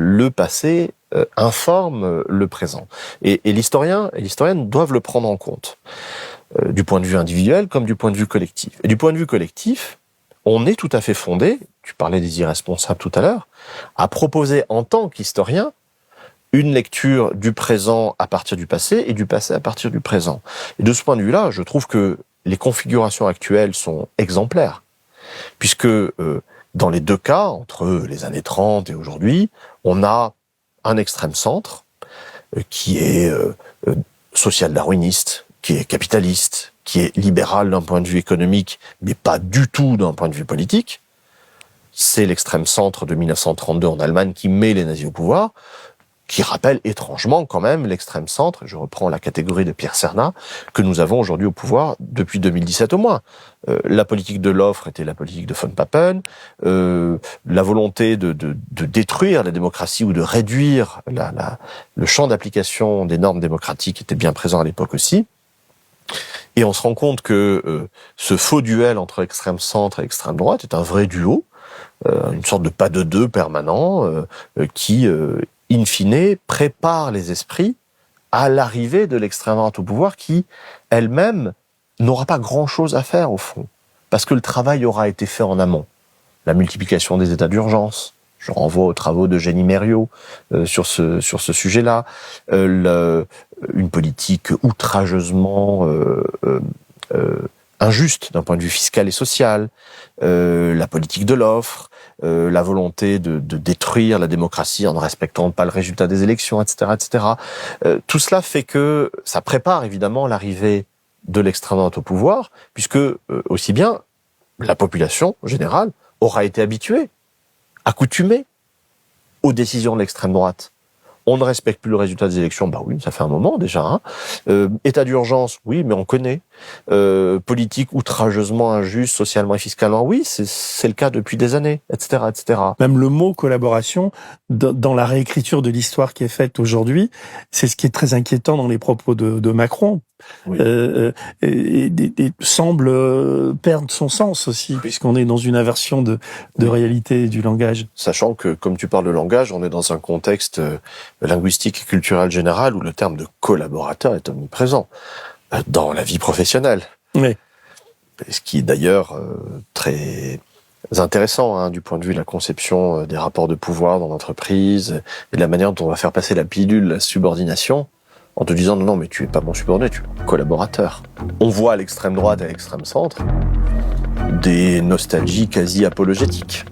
le passé informe le présent. Et l'historien et l'historienne doivent le prendre en compte, du point de vue individuel comme du point de vue collectif. Et du point de vue collectif, on est tout à fait fondé, tu parlais des irresponsables tout à l'heure, à proposer en tant qu'historien une lecture du présent à partir du passé et du passé à partir du présent. Et de ce point de vue-là, je trouve que les configurations actuelles sont exemplaires, puisque dans les deux cas, entre les années 30 et aujourd'hui, on a un extrême centre qui est social-darwiniste, qui est capitaliste, qui est libéral d'un point de vue économique, mais pas du tout d'un point de vue politique. C'est l'extrême centre de 1932 en Allemagne qui met les nazis au pouvoir, qui rappelle étrangement quand même l'extrême centre, je reprends la catégorie de Pierre Cernat, que nous avons aujourd'hui au pouvoir depuis 2017 au moins. La politique de l'offre était la politique de von Papen, la volonté de détruire la démocratie ou de réduire le champ d'application des normes démocratiques était bien présent à l'époque aussi. Et on se rend compte que ce faux duel entre extrême centre et extrême droite est un vrai duo, une sorte de pas de deux permanent qui in fine, prépare les esprits à l'arrivée de l'extrême droite au pouvoir qui, elle-même, n'aura pas grand-chose à faire, au fond. Parce que le travail aura été fait en amont. La multiplication des états d'urgence. Je renvoie aux travaux de Jenny Mériot sur ce sujet-là. Une politique outrageusement injuste d'un point de vue fiscal et social. La politique de l'offre. La volonté de détruire la démocratie en ne respectant pas le résultat des élections, etc., etc. Tout cela fait que ça prépare évidemment l'arrivée de l'extrême droite au pouvoir, puisque aussi bien la population générale aura été habituée, accoutumée aux décisions de l'extrême droite. On ne respecte plus le résultat des élections, bah oui, ça fait un moment déjà. État d'urgence, oui, mais on connaît. Politique outrageusement injuste, socialement et fiscalement, oui, c'est le cas depuis des années, etc., etc. Même le mot collaboration, dans la réécriture de l'histoire qui est faite aujourd'hui, c'est ce qui est très inquiétant dans les propos de Macron. Oui. Semble perdre son sens aussi, puisqu'on est dans une inversion de réalité du langage. Sachant que, comme tu parles de langage, on est dans un contexte linguistique et culturel général où le terme de collaborateur est omniprésent dans la vie professionnelle. Oui. Ce qui est d'ailleurs très intéressant du point de vue de la conception des rapports de pouvoir dans l'entreprise et de la manière dont on va faire passer la pilule, la subordination, en te disant non mais tu es pas mon subordonné, tu es mon collaborateur. On voit à l'extrême droite et à l'extrême centre des nostalgies quasi apologétiques.